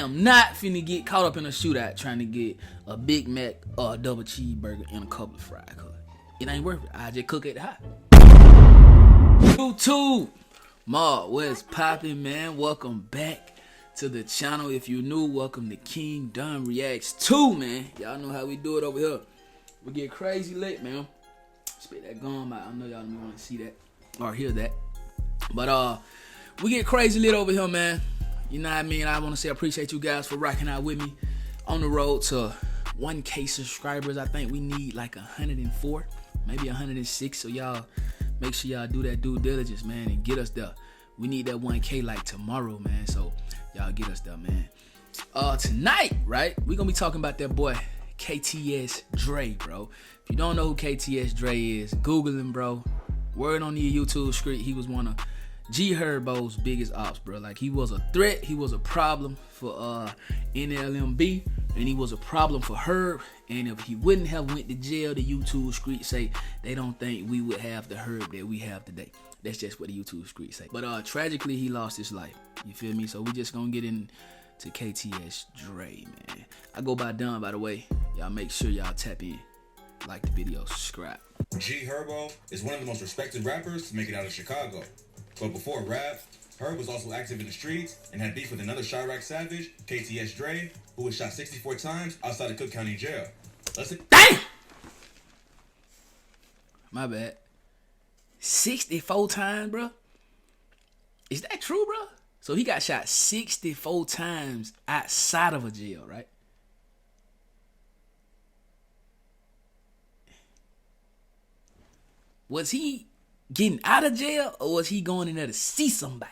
am not finna get caught up in a shootout trying to get a Big Mac or a double cheeseburger and a couple of fries. It ain't worth it. I just cook it hot. YouTube, Ma, what's poppin', man? Welcome back to the channel. If you're new, welcome to King Don Reacts 2, man. Y'all know how we do it over here. We get crazy lit, man. Spit that gum out. I know y'all don't want to see that or hear that. But we get crazy lit over here, man. You know what I mean? I want to say I appreciate you guys for rocking out with me on the road to 1K subscribers. I think we need like 104, maybe 106. So y'all make sure y'all do that due diligence, man, and get us there. We need that 1K like tomorrow, man. So y'all get us there, man. Tonight, right? We're gonna be talking about that boy Kts Dre, bro. If you don't know who Kts Dre is, Google him, bro. Word on the YouTube street, he was one of Herbos' biggest ops, bro. Like, he was a threat, he was a problem for NLMB, and he was a problem for Herb. And if he wouldn't have went to jail, the YouTube street say they don't think we would have the Herb that we have today. That's just what the YouTube street say. But tragically, he lost his life. You feel me? So we just gonna get into Kts Dre, man. I go by Don, by the way. Y'all make sure y'all tap in, like the video, subscribe. Herbo is one of the most respected rappers to make it out of Chicago. But before rap, Herb was also active in the streets and had beef with another CHIRAQ savage, Kts Dre, who was shot 64 times outside of Cook County Jail. Damn! My bad. 64 times, bro? Is that true, bro? So he got shot 64 times outside of a jail, right? Was he getting out of jail, or was he going in there to see somebody?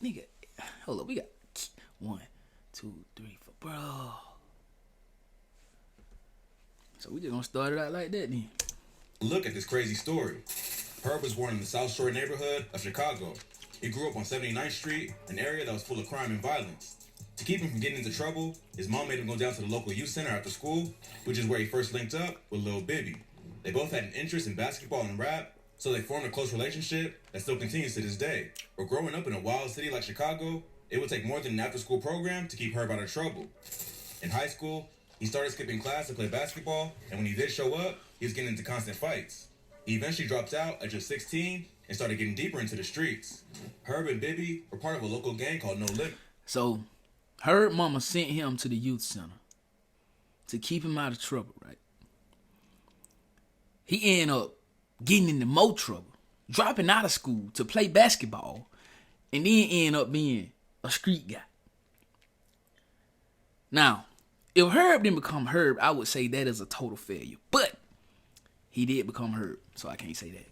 Nigga, hold up, we got 1, 2, 3, 4, bro. So we just gonna start it out like that then. Look at this crazy story. Herb was born in the South Shore neighborhood of Chicago. He grew up on 79th Street, an area that was full of crime and violence. To keep him from getting into trouble, his mom made him go down to the local youth center after school, which is where he first linked up with Lil Bibby. They both had an interest in basketball and rap, so they formed a close relationship that still continues to this day. But growing up in a wild city like Chicago, it would take more than an after-school program to keep Herb out of trouble. In high school, he started skipping class to play basketball, and when he did show up, he was getting into constant fights. He eventually dropped out at just 16 and started getting deeper into the streets. Herb and Bibby were part of a local gang called No Limit. So Herb mama sent him to the youth center to keep him out of trouble, right? He ended up getting into more trouble, dropping out of school to play basketball, and then ended up being a street guy. Now, if Herb didn't become Herb, I would say that is a total failure. But he did become Herb, so I can't say that.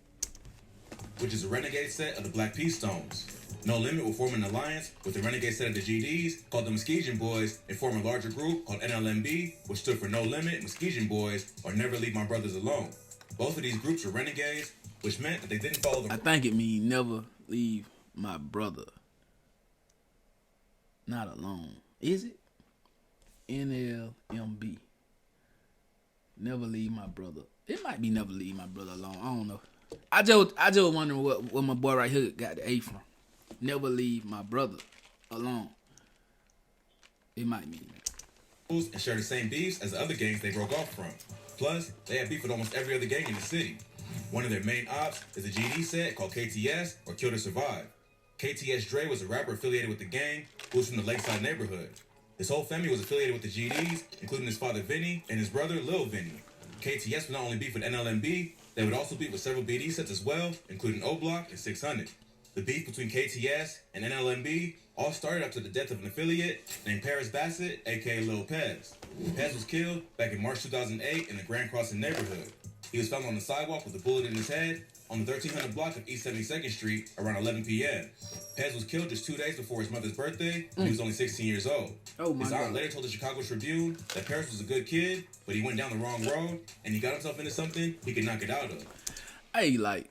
Which is a renegade set of the Black Peace Stones. No Limit will form an alliance with the renegade set of the GDs called the Muskegon Boys and form a larger group called NLMB, which stood for No Limit, Muskegon Boys, or Never Leave My Brothers Alone. Both of these groups were renegades, which meant that they didn't follow the... I think it means never leave my brother not alone. Is it? NLMB. Never leave my brother. It might be never leave my brother alone. I don't know. I just wondering what my boy right here got the A from. Never leave my brother alone. It might mean that. And share the same beefs as the other gangs they broke off from. Plus, they have beef with almost every other gang in the city. One of their main ops is a GD set called KTS, or Kill to Survive. Kts Dre was a rapper affiliated with the gang who was from the Lakeside neighborhood. His whole family was affiliated with the GDs, including his father Vinny and his brother Lil Vinny. KTS would not only beef with NLMB, they would also beef with several BD sets as well, including O-Block and 600. The beef between KTS and NLMB all started after the death of an affiliate named Paris Bassett, aka Lil Pez. Pez was killed back in March 2008 in the Grand Crossing neighborhood. He was found on the sidewalk with a bullet in his head on the 1300 block of East 72nd Street around 11 p.m. Pez was killed just 2 days before his mother's birthday, and he was only 16 years old. His aunt later told the Chicago Tribune that Paris was a good kid, but he went down the wrong road, and he got himself into something he could not get out of. Hey, like,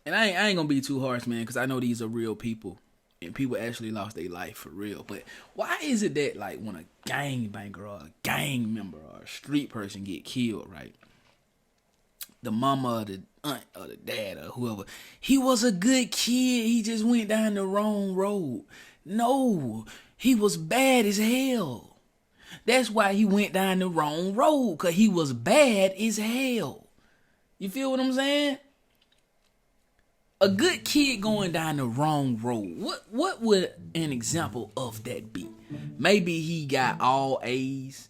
and I ain't gonna be too harsh, man, because I know these are real people, and people actually lost their life for real. But why is it that, like, when a gangbanger or a gang member or a street person get killed, right, the mama or the aunt or the dad or whoever, he was a good kid. He just went down the wrong road. No, he was bad as hell. That's why he went down the wrong road, because he was bad as hell. You feel what I'm saying? A good kid going down the wrong road. What would an example of that be? Maybe he got all A's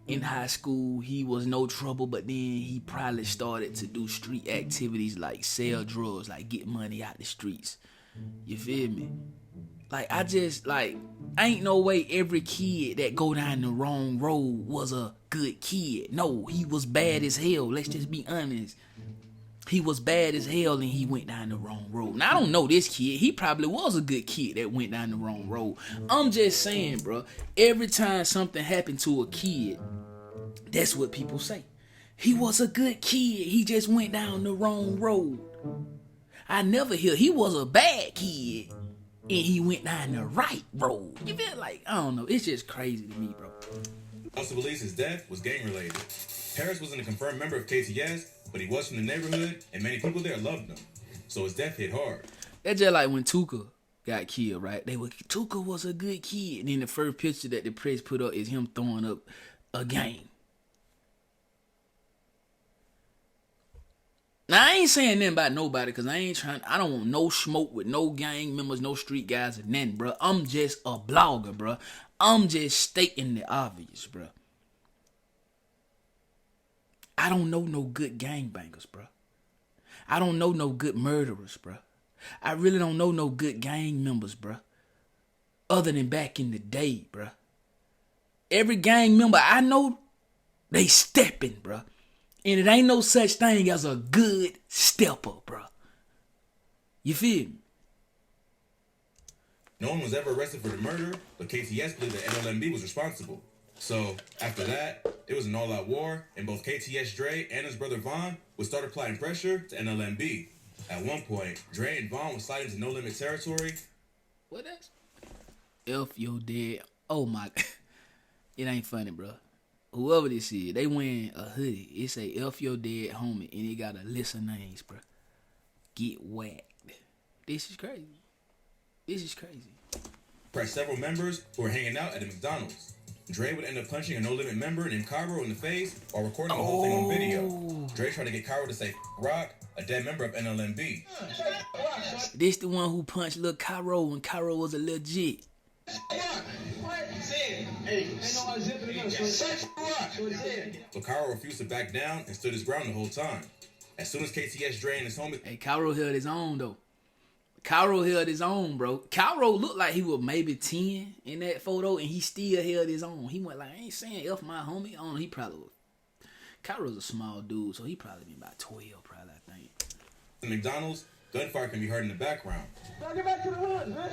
in high school. He was no trouble, but then he probably started to do street activities like sell drugs, like get money out the streets. You feel me? Like, ain't no way every kid that go down the wrong road was a good kid. No, he was bad as hell. Let's just be honest. He was bad as hell and he went down the wrong road. Now, I don't know this kid. He probably was a good kid that went down the wrong road. I'm just saying, bro, every time something happened to a kid, that's what people say. He was a good kid. He just went down the wrong road. I never hear he was a bad kid and he went down the right road. You feel like, I don't know. It's just crazy to me, bro. Also believes his death was gang-related. Paris wasn't a confirmed member of KTS, but he was from the neighborhood, and many people there loved him. So his death hit hard. That's just like when Tuka got killed, right? Tuka was a good kid. And then the first picture that the press put up is him throwing up a gang. Now, I ain't saying nothing about nobody, because I don't want no smoke with no gang members, no street guys, or nothing, bro. I'm just a blogger, bro. I'm just stating the obvious, bro. I don't know no good gangbangers, bro. I don't know no good murderers, bro. I really don't know no good gang members, bro. Other than back in the day, bro. Every gang member I know, they stepping, bro. And it ain't no such thing as a good stepper, bro. You feel me? No one was ever arrested for the murder, but KTS believed that NLMB was responsible. So, after that, it was an all-out war, and both Kts Dre and his brother Von would start applying pressure to NLMB. At one point, Dre and Von would slide into No Limit territory. What is? F your dead. Oh my. It ain't funny, bro. Whoever this is, they wearing a hoodie. It say F your dead homie, and it got a list of names, bro. Get whacked. This is crazy. This is crazy. Pressed several members who were hanging out at a McDonald's. Dre would end up punching a No Limit member named Cairo in the face while recording the whole thing on video. Dre tried to get Cairo to say CHIRAQ, a dead member of NLMB. This the one who punched Lil Cairo when Cairo was a legit. But Cairo refused to back down and stood his ground the whole time. As soon as Kts Dre and his homies... Hey, Cairo held his own, though. Cairo held his own, bro. Cairo looked like he was maybe 10 in that photo, and he still held his own. He went like, I ain't saying F my homie. I don't know, he probably was. Cairo's a small dude, so he probably been about 12, probably, I think. At McDonald's, gunfire can be heard in the background. Now get back to the hood, man.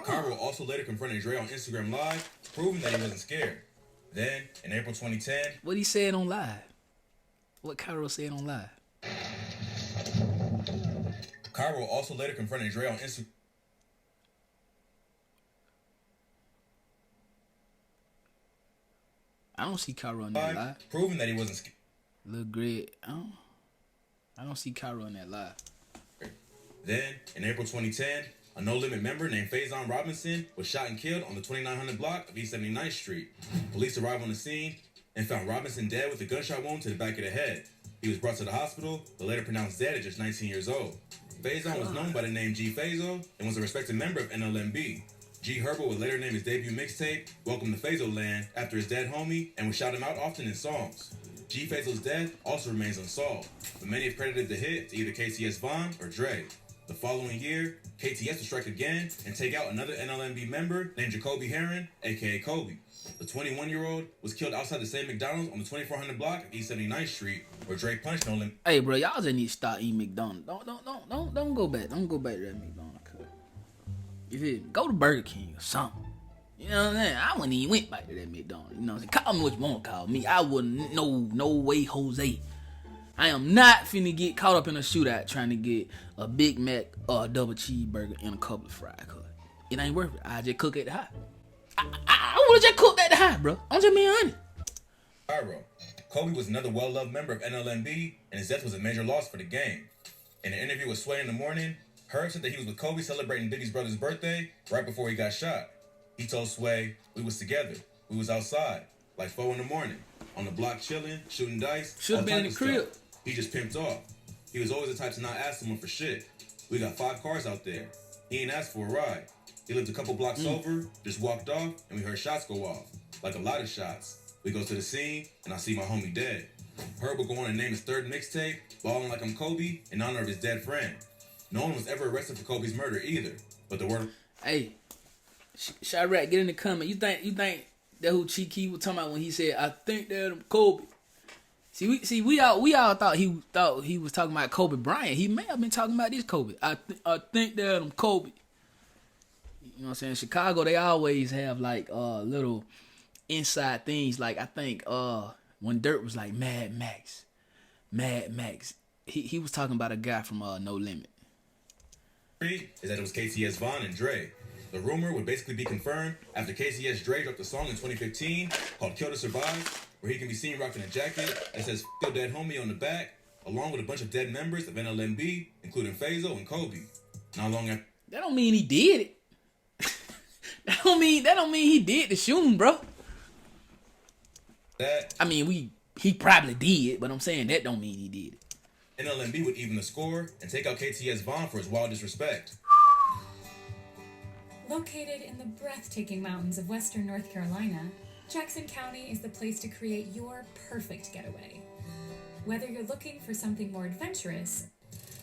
Cairo also later confronted Dre on Instagram Live, proving that he wasn't scared. Then, in April 2010... What he said on live? What Cairo said on live? Cairo also later confronted Dre on Instagram... I don't see Cairo on that live. Proving that he wasn't scared. Lil Greg, I don't see Cairo on that live. Then, in April 2010... a No Limit member named Faison Robinson was shot and killed on the 2900 block of East 79th Street. Police arrived on the scene and found Robinson dead with a gunshot wound to the back of the head. He was brought to the hospital, but later pronounced dead at just 19 years old. Faison was known by the name G Fazo and was a respected member of NLMB. G Herbos would later name his debut mixtape, Welcome to Fazo Land, after his dead homie and would shout him out often in songs. G Fazo's death also remains unsolved, but many have credited the hit to either KTS Von or Dre. The following year, KTS would strike again and take out another NLMB member named Jacoby Heron, aka Kobe. The 21-year-old was killed outside the same McDonald's on the 2400 block of East 79th Street, where Drake punched No Limit. Hey, bro, y'all just need to start eating McDonald's. Don't go back. Don't go back to that McDonald's. You feel me? Go to Burger King or something. You know what I'm saying? I wouldn't even went back to that McDonald's. You know what I'm saying? Call me what you want to call me. I wouldn't. No way, Jose. I am not finna get caught up in a shootout trying to get a Big Mac or a double cheeseburger and a couple of fries. it ain't worth it. I just cook at the high. I would have just cooked at the high, bro. I'm just being honest. CHIRAQ. Kobe was another well-loved member of NLMB, and his death was a major loss for the game. In an interview with Sway in the Morning, Herb said that he was with Kobe celebrating Biggie's brother's birthday right before he got shot. He told Sway, "We was together. We was outside, like 4 in the morning, on the block chilling, shooting dice, Should have been in the crib. Stuff. He just pimped off. He was always the type to not ask someone for shit. We got 5 cars out there. He ain't asked for a ride. He lived a couple blocks over, just walked off, and we heard shots go off. Like a lot of shots. We go to the scene, and I see my homie dead." Herb will go on and name his 3rd mixtape, Ballin' Like I'm Kobe, in honor of his dead friend. No one was ever arrested for Kobe's murder either, but the word... Hey, CHIRAQ, get in the comment. You think that who Cheeky was talking about when he said, "I think that I'm Kobe"? We all thought he was talking about Kobe Bryant. He may have been talking about this Kobe. I think that I'm Kobe. You know what I'm saying? Chicago, they always have like little inside things. Like I think when Dirt was like Mad Max, he was talking about a guy from No Limit. Is that it was Kts Von and Dre. The rumor would basically be confirmed after Kts Dre dropped a song in 2015 called "Kill to Survive," where he can be seen rocking a jacket that says "F your dead homie" on the back, along with a bunch of dead members of NLMB, including Fazo and Kobe. Not long after that don't mean he did it. that don't mean he did the shooting, bro. that, I mean, he probably did, but I'm saying that don't mean he did it. NLMB would even the score and take out Kts Von for his wild disrespect. Located in the breathtaking mountains of western North Carolina, Jackson County is the place to create your perfect getaway. Whether you're looking for something more adventurous...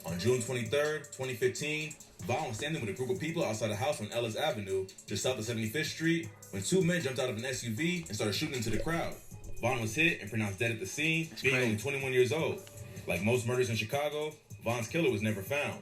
On June 23rd, 2015, Von was standing with a group of people outside a house on Ellis Avenue, just south of 75th Street, when 2 men jumped out of an SUV and started shooting into the crowd. Von was hit and pronounced dead at the scene, being only 21 years old. Like most murders in Chicago, Von's killer was never found.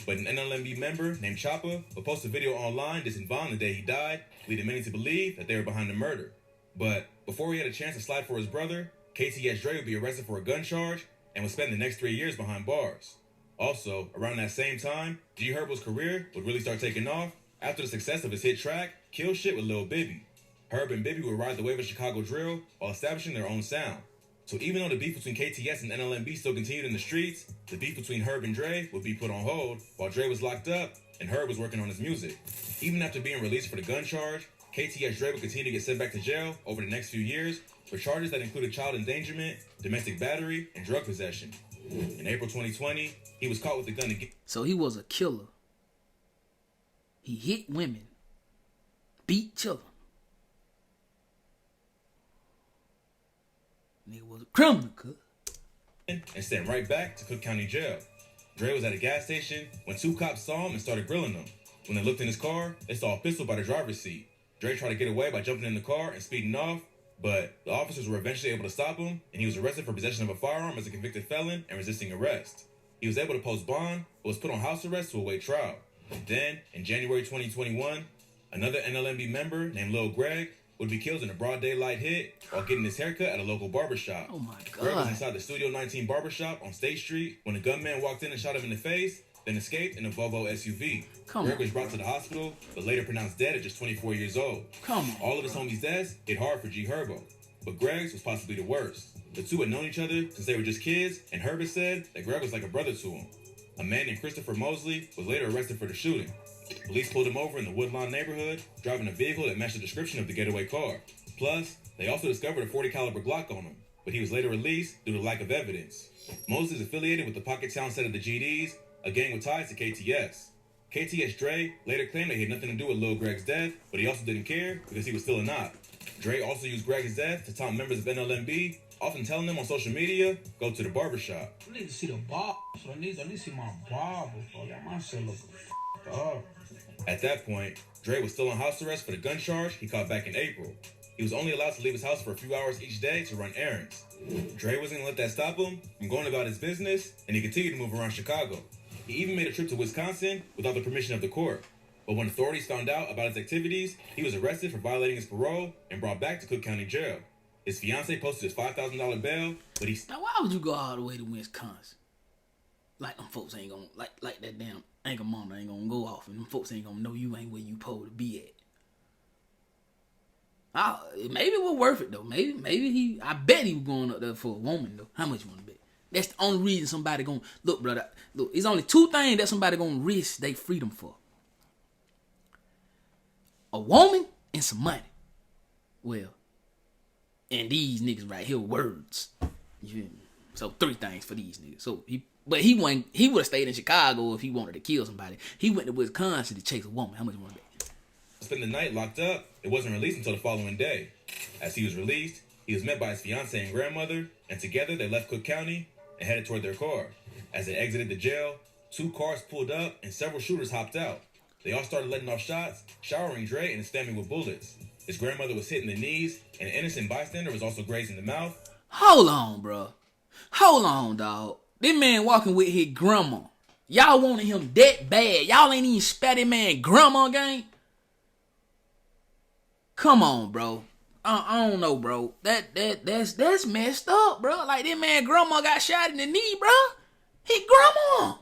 But an NLMB member named Chopper would post a video online dissing Von the day he died, leading many to believe that they were behind the murder. But before he had a chance to slide for his brother, Kts Dre would be arrested for a gun charge and would spend the next 3 years behind bars. Also, around that same time, Herbos' career would really start taking off after the success of his hit track, Kill Shit with Lil Bibby. Herb and Bibby would ride the wave of Chicago drill while establishing their own sound. So even though the beef between KTS and NLMB still continued in the streets, the beef between Herb and Dre would be put on hold while Dre was locked up and Herb was working on his music. Even after being released for the gun charge, KTS Dre would continue to get sent back to jail over the next few years for charges that included child endangerment, domestic battery, and drug possession. In April 2020, he was caught with a gun again. So he was a killer. He hit women, beat children. Nigga was a criminal, cuz. And sent right back to Cook County Jail. Dre was at a gas station when 2 cops saw him and started grilling him. When they looked in his car, they saw a pistol by the driver's seat. Dre tried to get away by jumping in the car and speeding off, but the officers were eventually able to stop him, and he was arrested for possession of a firearm as a convicted felon and resisting arrest. He was able to post bond, but was put on house arrest to await trial. Then, in January 2021, another NLMB member named Lil Greg would be killed in a broad daylight hit while getting his haircut at a local barbershop. Oh my God. Greg was inside the Studio 19 barbershop on State Street when a gunman walked in and shot him in the face, then escaped in a Volvo SUV. Greg was brought to the hospital, but later pronounced dead at just 24 years old. All of his homies' deaths hit hard for Herbos, but Greg's was possibly the worst. The two had known each other since they were just kids, and Herbos said that Greg was like a brother to him. A man named Christopher Mosley was later arrested for the shooting. Police pulled him over in the Woodlawn neighborhood, driving a vehicle that matched the description of the getaway car. Plus, they also discovered a .40 caliber Glock on him, but he was later released due to lack of evidence. Mosley is affiliated with the Pocket Town set of the GDs, a gang with ties to KTS. Kts Dre later claimed that he had nothing to do with Lil Greg's death, but he also didn't care because he was still an op. Dre also used Greg's death to taunt members of NLMB, often telling them on social media, go to the barbershop. I need to see the barb. So I need to see my barber. That my shit look f***ed up. At that point, Dre was still on house arrest for the gun charge he caught back in April. He was only allowed to leave his house for a few hours each day to run errands. Dre wasn't going to let that stop him from going about his business, and he continued to move around Chicago. He even made a trip to Wisconsin without the permission of the court. But when authorities found out about his activities, he was arrested for violating his parole and brought back to Cook County Jail. His fiancée posted his $5,000 bail, but Now, why would you go all the way to Wisconsin? like them folks ain't gonna like that damn ankle monitor ain't gonna go off, and them folks ain't gonna know you ain't where you supposed to be at. Maybe it was worth it though. Maybe I bet he was going up there for a woman though. How much you want to bet? That's the only reason somebody gonna look, brother. Look, it's only two things that somebody gonna risk their freedom for: a woman and some money. Well, and these niggas right here, words. You feel me? So 3 things for these niggas. So he would have stayed in Chicago if he wanted to kill somebody. He went to Wisconsin to chase a woman. How much you want to bet? Spent the night locked up. It wasn't released until the following day. As he was released, he was met by his fiancée and grandmother, and together they left Cook County and headed toward their car. As they exited the jail, 2 cars pulled up and several shooters hopped out. They all started letting off shots, showering Dre and his family with bullets. His grandmother was hit in the knees, and an innocent bystander was also grazed in the mouth. Hold on, bro. Hold on, dog. This man walking with his grandma. Y'all wanted him that bad. Y'all ain't even spat that man grandma gang. Come on, bro. I don't know, bro. That's messed up, bro. Like, this man grandma got shot in the knee, bro. His grandma.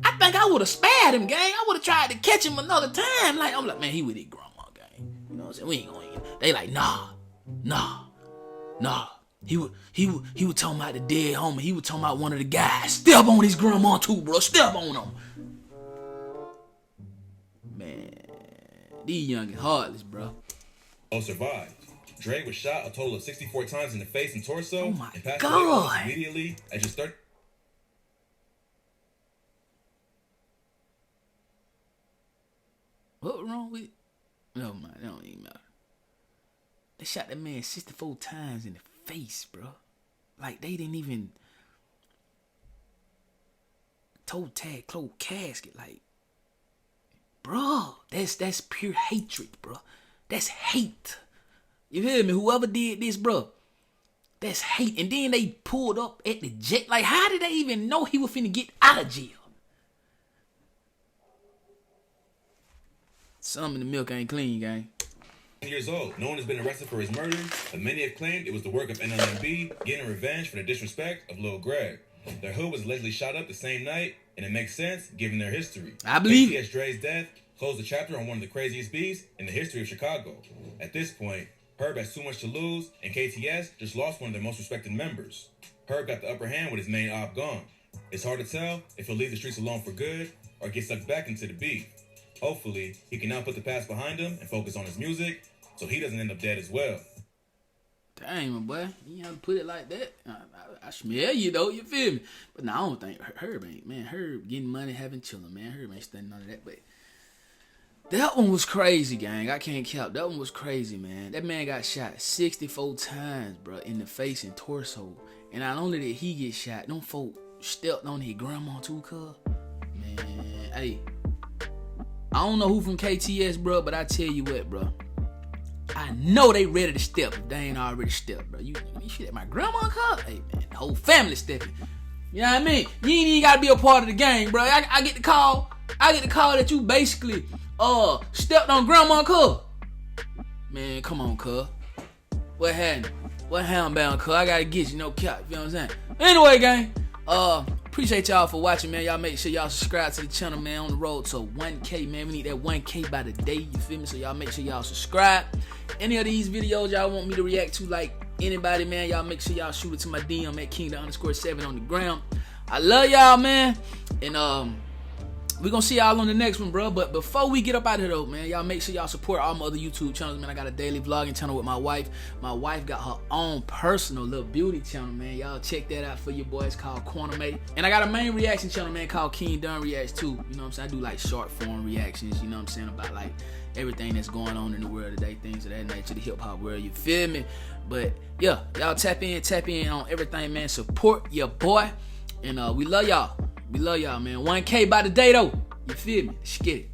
I think I would have spared him, gang. I would have tried to catch him another time. Like, I'm like, man, he with his grandma, gang. You know what I'm saying? We ain't going. They like, nah. He was talking about the dead homie. He was talking about one of the guys. Step on his grandma too, bro. Step on him. Man, these young heartless, bro. Survived. Dre was shot a total of 64 times in the face and torso. Oh my and passed God. away almost immediately at just 30. What wrong with it? No, man, that don't even matter. They shot that man 64 times in the face, bro. Like, they didn't even toe tag, close casket. Like, bro, that's pure hatred, bro. That's hate. You hear me? Whoever did this, bro, that's hate. And then they pulled up at the jet. Like, how did they even know he was finna get out of jail? Some in the milk ain't clean, gang. Years old. No one has been arrested for his murder, but many have claimed it was the work of NLMB getting revenge for the disrespect of Lil Greg. Their hood was allegedly shot up the same night, and it makes sense given their history. I believe Kts Dre's death closed the chapter on one of the craziest beefs in the history of Chicago. At this point, Herb has too much to lose, and KTS just lost one of their most respected members. Herb got the upper hand with his main op gone. It's hard to tell if he'll leave the streets alone for good or get sucked back into the beef. Hopefully, he can now put the past behind him and focus on his music, so he doesn't end up dead as well. Dang, my boy. You have to put it like that. I smell you, though. You feel me? But no, I don't think Herb ain't. Man, Herb getting money, having chillin', man. Herb ain't studying none of that. But that one was crazy, gang. I can't cap. That one was crazy, man. That man got shot 64 times, bro, in the face and torso. And not only did he get shot, them folk stepped on his grandma, too, cuz. Man, hey. I don't know who from KTS, bro, but I tell you what, bro. I know they ready to step if they ain't already stepped, bro. You shit at my grandma car? Hey, man, the whole family stepping. You know what I mean? You ain't even got to be a part of the gang, bro. I get the call. I get the call that you basically stepped on grandma car. Man, come on, cuz. What happened? What houndbound, cuz? I got to get you, no cap. You know what I'm saying? Anyway, gang. Appreciate y'all for watching, man. Y'all make sure y'all subscribe to the channel, man. On the road to 1K, man. We need that 1K by the day, you feel me? So y'all make sure y'all subscribe. Any of these videos y'all want me to react to, like anybody, man, y'all make sure y'all shoot it to my DM at King_7 on the ground. I love y'all, man. And we gonna see y'all on the next one, bro. But before we get up out of here, though, man, y'all make sure y'all support all my other YouTube channels, man. I got a daily vlogging channel with my wife. My wife got her own personal little beauty channel, man. Y'all check that out for your boys, called Quantumate. And I got a main reaction channel, man, called King Dun Reacts too. You know what I'm saying? I do like short form reactions, you know what I'm saying, about like everything that's going on in the world today, things of that nature, the hip hop world, you feel me? But yeah, y'all tap in on everything, man. Support your boy. And we love y'all. We love y'all, man. 1K by the day, though. You feel me? Let's get it.